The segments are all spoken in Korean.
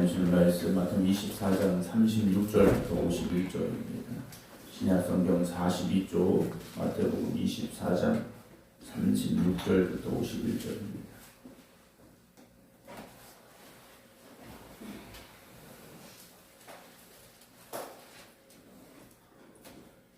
주신 말씀 마태복음 24장 36절부터 51절입니다. 신약성경 42쪽 마태복음 24장 36절부터 51절입니다.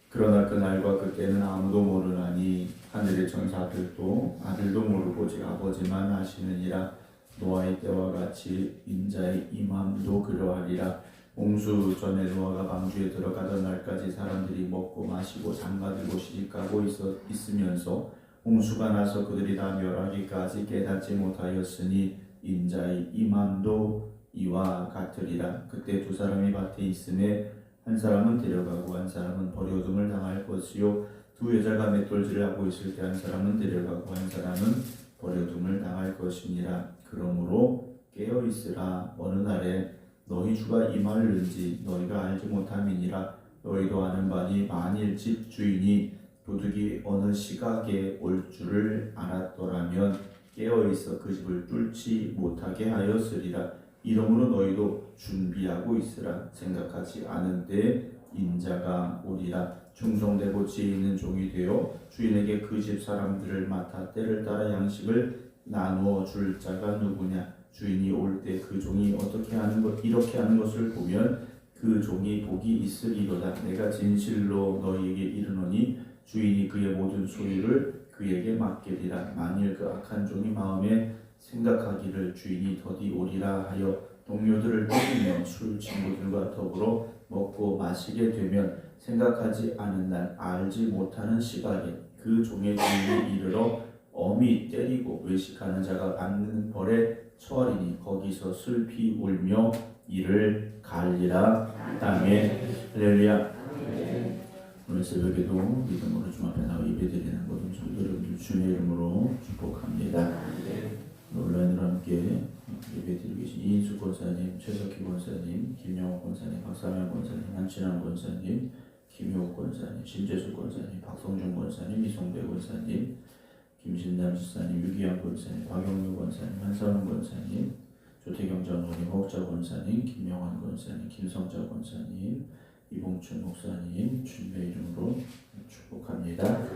그러나 그날과 그때는 아무도 모르나니 하늘의 천사들도 아들도 모르고 오직 아버지만 아시느니라. 노아의 때와 같이 인자의 임함도 그러하리라. 홍수 전에 노아가 방주에 들어가던 날까지 사람들이 먹고 마시고 장가들고 시집가고 있으면서 홍수가 나서 그들이 다 멸하기까지 깨닫지 못하였으니 인자의 임함도 이와 같으리라. 그때 두 사람이 밭에 있음에 한 사람은 데려가고 한 사람은 버려둠을 당할 것이요 두 여자가 맷돌질을 하고 있을 때 한 사람은 데려가고 한 사람은 버려둠을 당할 것이니라. 그러므로 깨어있으라. 어느 날에 너희 주가 임하는지 너희가 알지 못함이니라. 너희도 아는 바니 만일 집 주인이 도둑이 어느 시각에 올 줄을 알았더라면 깨어있어 그 집을 뚫지 못하게 하였으리라. 이러므로 너희도 준비하고 있으라. 생각하지 않은 때에 인자가 오리라. 충성되고 지혜 있는 종이 되어 주인에게 그 집 사람들을 맡아 때를 따라 양식을 나누어 줄 자가 누구냐. 주인이 올 때 그 종이 이렇게 하는 것을 보면 그 종이 복이 있으리로다. 내가 진실로 너희에게 이르노니 주인이 그의 모든 소유를 그에게 맡기리라. 만일 그 악한 종이 마음에 생각하기를 주인이 더디 오리라 하여 동료들을 때리며 술 친구들과 더불어 먹고 마시게 되면 생각하지 않은 날 알지 못하는 시각에 그 종의 주인이 이르러 엄히 때리고 외식하는 자가 받는 벌에 처하리니 거기서 슬피 울며 이를 갈리라. 아멘. 할렐루야. 오늘 새벽에도 믿음으로 주 앞에 나와 예배드리는 모든 성도들 주님의 이름으로 축복합니다. 온라인으로 함께 예배드리고 계신 이인수 권사님, 최석희 권사님, 김영호 권사님, 박사명 권사님, 한신환 권사님, 김효욱 권사님, 신재수 권사님, 박성준 권사님, 이성배 권사님, 김신남 지사님, 유기양 권사님, 박영규 권사님, 한선훈 권사님, 조태경 장로님, 허욱자 권사님, 김명환 권사님, 김성자 권사님, 이봉춘 목사님 주님의 이름으로 축복합니다.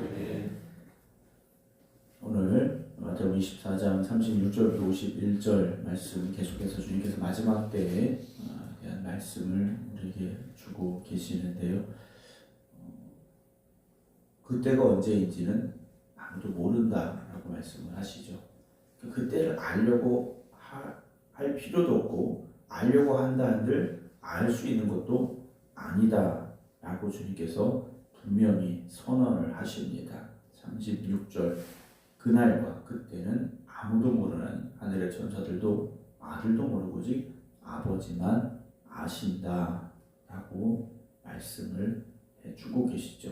오늘 마태복음 24장 36절부터 51절 말씀 계속해서 주님께서 마지막 때에 대한 말씀을 우리에게 주고 계시는데요. 그때가 언제인지는 아무도 모른다라고 말씀을 하시죠. 그때를 알려고 할 필요도 없고 알려고 한다 한들 알 수 있는 것도 아니다 라고 주님께서 분명히 선언을 하십니다. 36절 그날과 그때는 아무도 모르는 하늘의 천사들도 아들도 모르고 오직 아버지만 아신다 라고 말씀을 해주고 계시죠.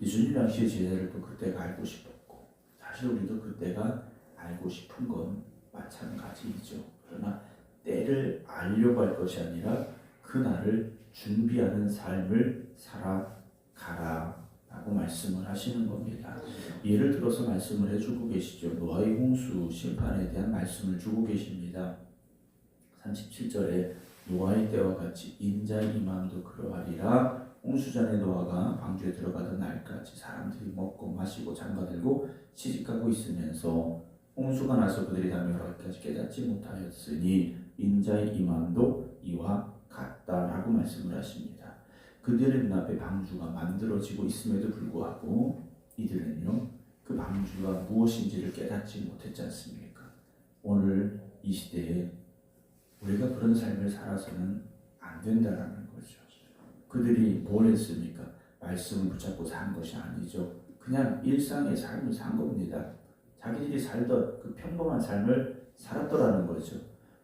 예수님 당시의 제자들도 그때가 알고 싶었고 사실 우리도 그때가 알고 싶은 건 마찬가지이죠. 그러나 때를 알려고 할 것이 아니라 그날을 준비하는 삶을 살아가라 라고 말씀을 하시는 겁니다. 예를 들어서 말씀을 해주고 계시죠. 노아의 홍수 심판에 대한 말씀을 주고 계십니다. 37절에 노아의 때와 같이 인자의 임함도 그러하리라. 홍수 전에 노아가 방주에 들어가던 날까지 사람들이 먹고 마시고 장가들고 시집가고 있으면서 홍수가 나서 그들이 다 멸하기까지 깨닫지 못하였으니 인자의 임함도 이와 같다라고 말씀을 하십니다. 그들의 눈앞에 방주가 만들어지고 있음에도 불구하고 이들은요 그 방주가 무엇인지를 깨닫지 못했지 않습니까? 오늘 이 시대에 우리가 그런 삶을 살아서는 안 된다라는 거죠. 그들이 뭘 했습니까? 말씀을 붙잡고 산 것이 아니죠. 그냥 일상의 삶을 산 겁니다. 자기들이 살던 그 평범한 삶을 살았더라는 거죠.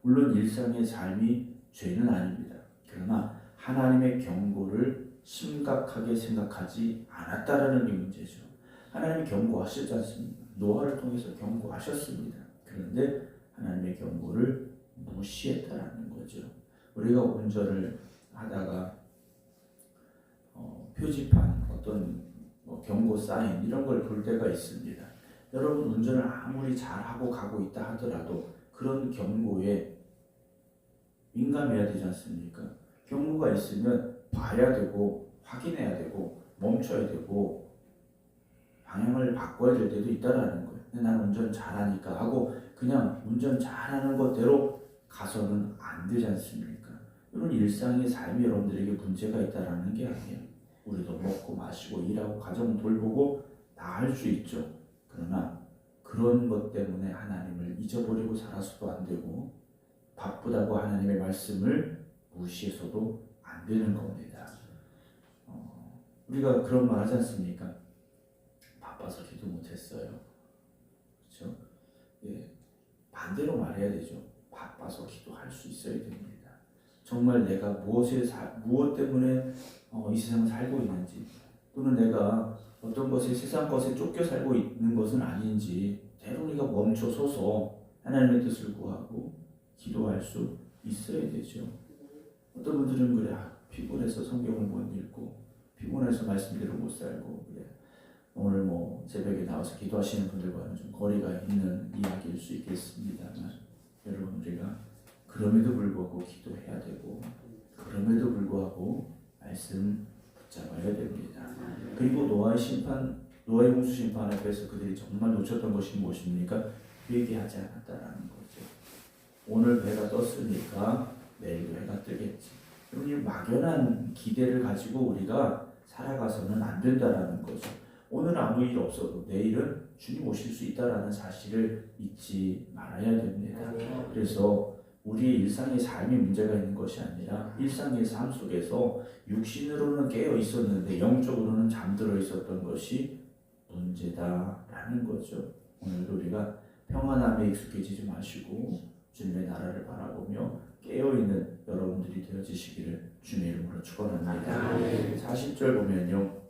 물론 일상의 삶이 죄는 아닙니다. 그러나 하나님의 경고를 심각하게 생각하지 않았다라는 게 문제죠. 하나님이 경고하셨지 않습니까? 노아를 통해서 경고하셨습니다. 그런데 하나님의 경고를 무시했다라는 거죠. 우리가 운전을 하다가 표지판, 어떤 경고 사인 이런 걸 볼 때가 있습니다. 여러분 운전을 아무리 잘하고 가고 있다 하더라도 그런 경고에 민감해야 되지 않습니까? 경고가 있으면 봐야 되고 확인해야 되고 멈춰야 되고 방향을 바꿔야 될 때도 있다라는 거예요. 근데 난 운전 잘하니까 하고 그냥 운전 잘하는 것대로 가서는 안 되지 않습니까? 이런 일상의 삶이 여러분들에게 문제가 있다라는 게 아니에요. 우리도 먹고 마시고 일하고 가정 돌보고 다 할 수 있죠. 그러나 그런 것 때문에 하나님을 잊어버리고 살아서도 안 되고 바쁘다고 하나님의 말씀을 무시해서도 안 되는 겁니다. 우리가 그런 말 하지 않습니까? 바빠서 기도 못했어요. 그렇죠? 예, 반대로 말해야 되죠. 바빠서 기도할 수 있어야 됩니다. 정말 내가 무엇 때문에 이 세상을 살고 있는지, 또는 내가 어떤 것에 세상 것에 쫓겨 살고 있는 것은 아닌지 때로 우리가 멈춰서서 하나님의 뜻을 구하고 기도할 수 있어야 되죠. 어떤 분들은 그래, 피곤해서 성경을 못 읽고 피곤해서 말씀대로 못 살고 그래. 오늘 뭐 새벽에 나와서 기도하시는 분들과는 좀 거리가 있는 이야기일 수 있겠습니다만, 여러분 우리가 그럼에도 불구하고 기도해야 되고 그럼에도 불구하고 말씀 붙잡아야 됩니다. 그리고 노아의 홍수 심판 앞에서 그들이 정말 놓쳤던 것이 무엇입니까? 회개하지 않았다라는 거죠. 오늘 배가 떴으니까 내일도 해가 뜨겠지. 이 막연한 기대를 가지고 우리가 살아가서는 안 된다라는 거죠. 오늘 아무 일 없어도 내일은 주님 오실 수 있다라는 사실을 잊지 말아야 됩니다. 그래서 우리의 일상의 삶이 문제가 있는 것이 아니라 일상의 삶 속에서 육신으로는 깨어 있었는데 영적으로는 잠들어 있었던 것이 문제다라는 거죠. 오늘도 우리가 평안함에 익숙해지지 마시고 주님의 나라를 바라보며 깨어있는 여러분들이 되어지시기를 주님의 이름으로 축원합니다. 40절 보면요,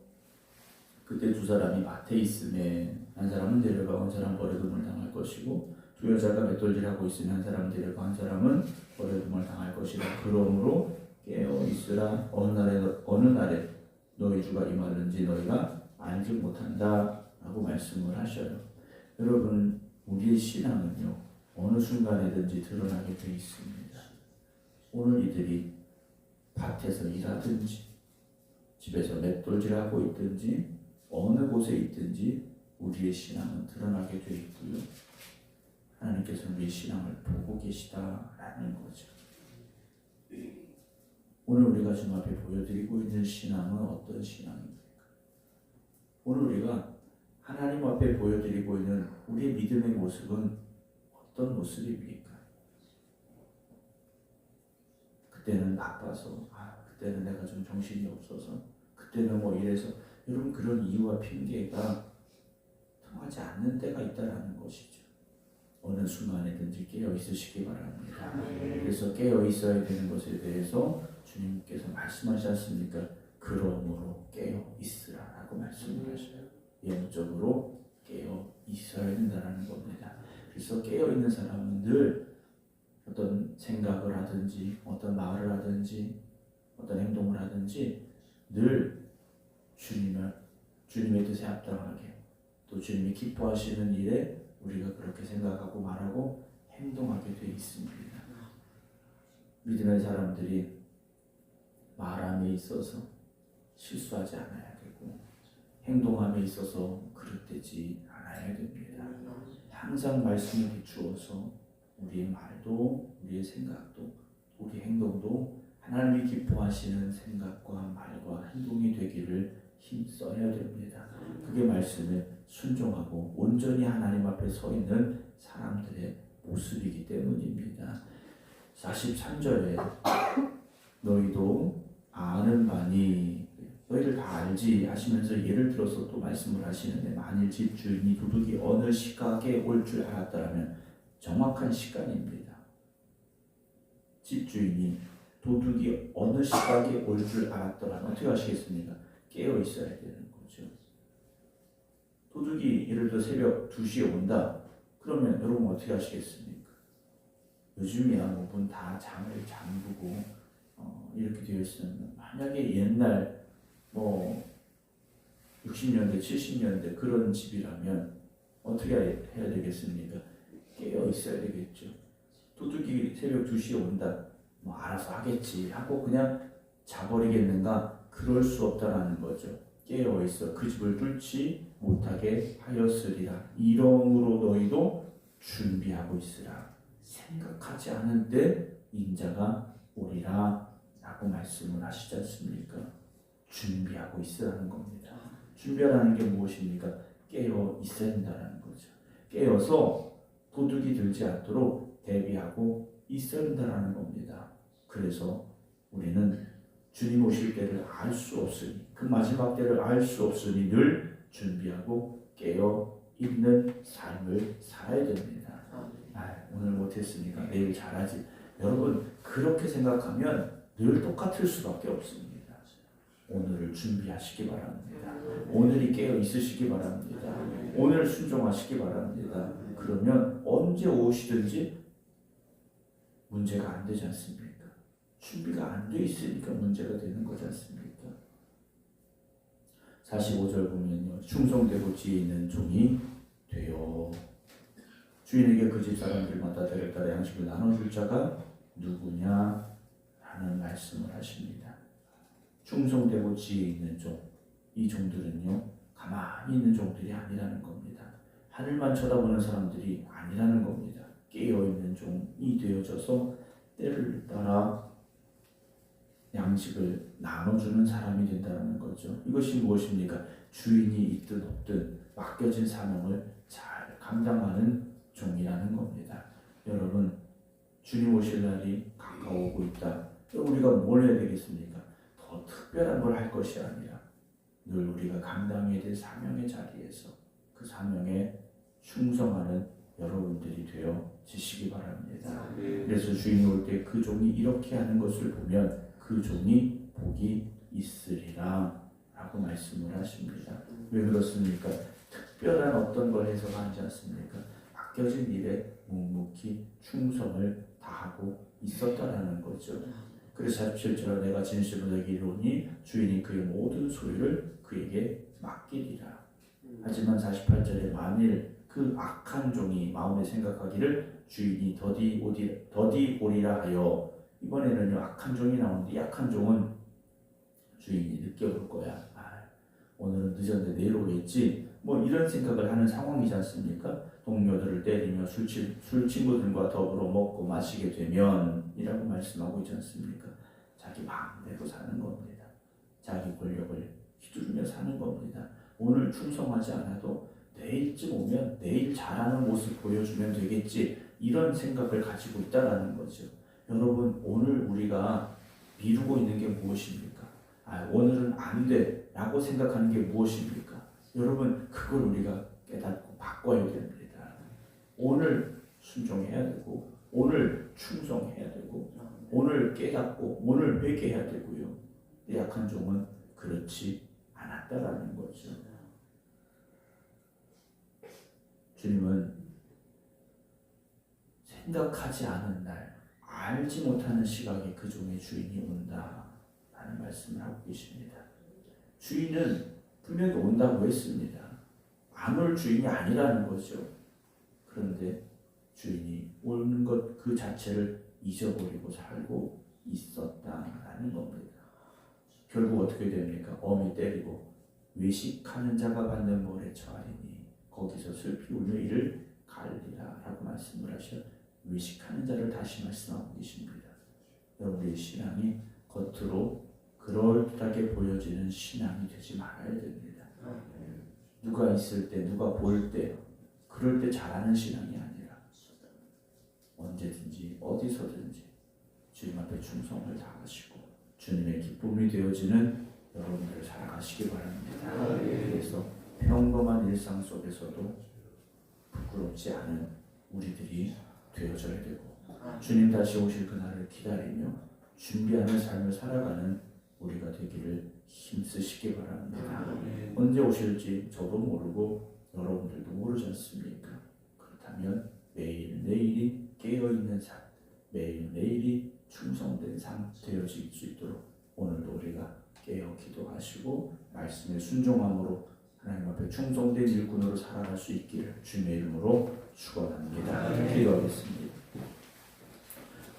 그때 두 사람이 밭에 있음에 한 사람은 데려가고 한 사람은 버려둠을 당할 것이고 두 여자가 맷돌질하고 있으면 한 사람은 데려가고 한 사람은 버려둠을 당할 것이라. 그러므로 깨어있으라. 어느 날에 너희 주가 임하는지 너희가 알지 못한다 라고 말씀을 하셔요. 여러분, 우리의 신앙은요 어느 순간에든지 드러나게 되어 있습니다. 오늘 이들이 밭에서 일하든지 집에서 맷돌질하고 있든지 어느 곳에 있든지 우리의 신앙은 드러나게 되어 있고요. 하나님께서는 우리의 신앙을 보고 계시다라는 거죠. 오늘 우리가 주님 앞에 보여드리고 있는 신앙은 어떤 신앙입니까? 오늘 우리가 하나님 앞에 보여드리고 있는 우리의 믿음의 모습은 어떤 모습입니까? 그때는 바빠서, 그때는 내가 좀 정신이 없어서, 그때는 뭐 이래서, 여러분 그런 이유와 핑계가 통하지 않는 때가 있다라는 것이죠. 어느 순간에든지 깨어 있으시기 바랍니다. 그래서 깨어 있어야 되는 것에 대해서 주님께서 말씀하지 않습니까? 그러므로 깨어 있으라라고 말씀을 하셔요. 영적으로 깨어 있어야 된다는 겁니다. 그래서 깨어 있는 사람은 늘 어떤 생각을 하든지 어떤 말을 하든지 어떤 행동을 하든지 늘 주님의 뜻에 합당하게, 또 주님이 기뻐하시는 일에 우리가 그렇게 생각하고 말하고 행동하게 되어 있습니다. 믿음의 사람들이 말함에 있어서 실수하지 않아야 되고 행동함에 있어서 그릇되지 않아야 됩니다. 항상 말씀에 비추어서 우리의 말도 우리의 생각도 우리 행동도 하나님이 기뻐하시는 생각과 말과 행동이 되기를 힘써야 됩니다. 그게 말씀에 순종하고 온전히 하나님 앞에 서 있는 사람들의 모습이기 때문입니다. 43절에 너희도 아는 바니, 너희들 다 알지 하시면서 예를 들어서 또 말씀을 하시는데, 만일 집주인이 도둑이 어느 시각에 올 줄 알았더라면, 정확한 시간입니다. 집주인이 도둑이 어느 시각에 올 줄 알았더라면 어떻게 하시겠습니까? 깨어 있어야 되는 거죠. 도둑이 예를 들어 새벽 2시에 온다. 그러면 여러분 어떻게 하시겠습니까? 요즘이야 뭐 문 다 잠을 잠그고 이렇게 되어 있으면, 만약에 옛날 뭐 60년대 70년대 그런 집이라면 어떻게 해야 되겠습니까? 깨어 있어야 되겠죠. 도둑이 새벽 2시에 온다. 뭐 알아서 하겠지 하고 그냥 자버리겠는가? 그럴 수 없다라는 거죠. 깨어 있어 그 집을 뚫지 못하게 하였으리라. 이러므로 너희도 준비하고 있으라. 생각하지 않은데 인자가 오리라 라고 말씀을 하시지 않습니까? 준비하고 있으라는 겁니다. 준비하라는 게 무엇입니까? 깨어 있어야 된다는 거죠. 깨어서 도둑이 들지 않도록 대비하고 있어야 된다는 겁니다. 그래서 우리는 주님 오실 때를 알 수 없으니, 그 마지막 때를 알 수 없으니 늘 준비하고 깨어 있는 삶을 살아야 됩니다. 오늘 못했으니까 내일 잘하지. 여러분 그렇게 생각하면 늘 똑같을 수밖에 없습니다. 오늘을 준비하시기 바랍니다. 오늘이 깨어 있으시기 바랍니다. 오늘 순종하시기 바랍니다. 그러면 언제 오시든지 문제가 안 되지 않습니까? 준비가 안 돼 있으니까 문제가 되는 거지 않습니까? 45절 보면요. 충성되고 지혜 있는 종이 되어 주인에게 그 집 사람들마다 대를 따라 양식을 나눠줄 자가 누구냐? 라는 말씀을 하십니다. 충성되고 지혜 있는 종, 이 종들은요 가만히 있는 종들이 아니라는 겁니다. 하늘만 쳐다보는 사람들이 아니라는 겁니다. 깨어있는 종이 되어져서 때를 따라 양식을 나눠주는 사람이 된다는 거죠. 이것이 무엇입니까? 주인이 있든 없든 맡겨진 사명을 잘 감당하는 종이라는 겁니다. 여러분 주님 오실 날이 가까워오고 있다. 우리가 뭘 해야 되겠습니까? 더 특별한 걸 할 것이 아니라 늘 우리가 감당해야 될 사명의 자리에서 그 사명에 충성하는 여러분들이 되어지시기 바랍니다. 그래서 주인이 올 때 그 종이 이렇게 하는 것을 보면 그 종이 복이 있으리라 라고 말씀을 하십니다. 왜 그렇습니까? 특별한 어떤 걸 해석하지 않습니까? 맡겨진 일에 묵묵히 충성을 다하고 있었다라는 거죠. 그래서 47절 내가 진실로 여기로니 주인이 그의 모든 소유를 그에게 맡기리라. 하지만 48절에 만일 그 악한 종이 마음에 생각하기를 주인이 더디 오리라 하여, 이번에는요 악한 종이 나오는데 이 악한 종은 주인이 늦게 올 거야. 오늘은 늦었는데 내일 오겠지. 뭐 이런 생각을 하는 상황이지 않습니까? 동료들을 때리며 술 친구들과 더불어 먹고 마시게 되면 이라고 말씀하고 있지 않습니까? 자기 마음대로 사는 겁니다. 자기 권력을 휘두르며 사는 겁니다. 오늘 충성하지 않아도 내일쯤 오면 내일 잘하는 모습 보여주면 되겠지, 이런 생각을 가지고 있다라는 거죠. 여러분 오늘 우리가 미루고 있는 게 무엇입니까? 오늘은 안 돼 라고 생각하는 게 무엇입니까? 여러분 그걸 우리가 깨닫고 바꿔야 됩니다. 오늘 순종해야 되고 오늘 충성해야 되고 오늘 깨닫고 오늘 회개해야 되고요. 약한 종은 그렇지 않았다라는 거죠. 주님은 생각하지 않은 날, 알지 못하는 시각에 그 종의 주인이 온다라는 말씀을 하고 계십니다. 주인은 분명히 온다고 했습니다. 안 올 주인이 아니라는 거죠. 그런데 주인이 오는 것 그 자체를 잊어버리고 살고 있었다라는 겁니다. 결국 어떻게 됩니까? 어미 때리고 외식하는 자가 받는 벌에 처하리니 거기서 슬피 울며 이를 갈리라 라고 말씀을 하셔 외식하는 자를 다시 말씀하고 계십니다. 여러분의 신앙이 겉으로 그럴듯하게 보여지는 신앙이 되지 말아야 됩니다. 누가 있을 때, 누가 볼 때, 그럴 때 잘하는 신앙이 아니라 언제든지 어디서든지 주님 앞에 충성을 다하시고 주님의 기쁨이 되어지는 여러분들 살아가시기 바랍니다. 그래서 평범한 일상 속에서도 부끄럽지 않은 우리들이 되어져야 되고 주님 다시 오실 그날을 기다리며 준비하는 삶을 살아가는 우리가 되기를 힘쓰시기 바랍니다. 언제 오실지 저도 모르고 여러분들도 모르지 않습니까? 그렇다면 매일매일이 깨어있는 삶, 매일매일이 충성된 삶 되어질 수 있도록 오늘도 우리가 깨어 기도하시고 말씀에 순종함으로 하나님 앞에 충성된 일꾼으로 살아갈 수 있기를 주님의 이름으로 축원합니다. 기도하겠습니다.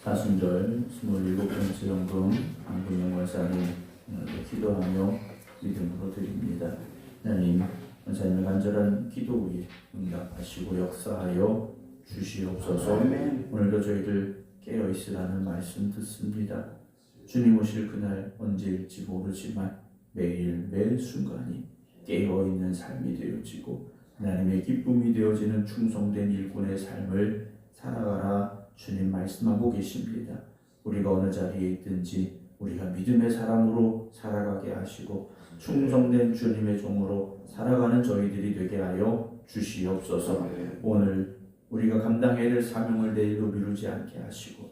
사순절 27번째 연금 안금영 원사님 기도하며 믿음으로 드립니다. 하나님, 원사님의 간절한 기도 위에 응답하시고 역사하여 주시옵소서. 오늘도 저희들 깨어있으라는 말씀 듣습니다. 주님 오실 그날 언제일지 모르지만 매일 매 순간이 깨어있는 삶이 되어지고 하나님의 기쁨이 되어지는 충성된 일꾼의 삶을 살아가라 주님 말씀하고 계십니다. 우리가 어느 자리에 있든지 우리가 믿음의 사람으로 살아가게 하시고 충성된 주님의 종으로 살아가는 저희들이 되게 하여 주시옵소서. 오늘 우리가 감당해야 될 사명을 내일로 미루지 않게 하시고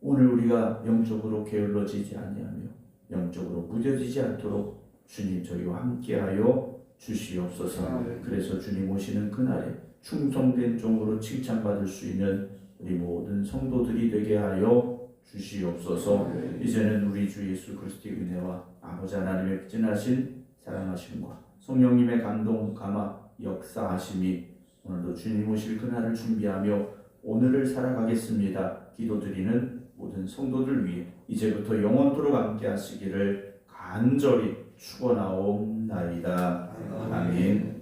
오늘 우리가 영적으로 게을러지지 아니하며 영적으로 무뎌지지 않도록 주님 저희와 함께하여 주시옵소서. 그래서 주님 오시는 그날에 충성된 종으로 칭찬받을 수 있는 우리 모든 성도들이 되게 하여 주시옵소서. 이제는 우리 주 예수 그리스도의 은혜와 아버지 하나님의 진하신 사랑하심과 성령님의 감동 감화 역사하심이 오늘도 주님 오실 그날을 준비하며 오늘을 살아가겠습니다. 기도드리는 모든 성도들 위해 이제부터 영원토록 함께 하시기를 간절히 축원하옵나이다. 아멘.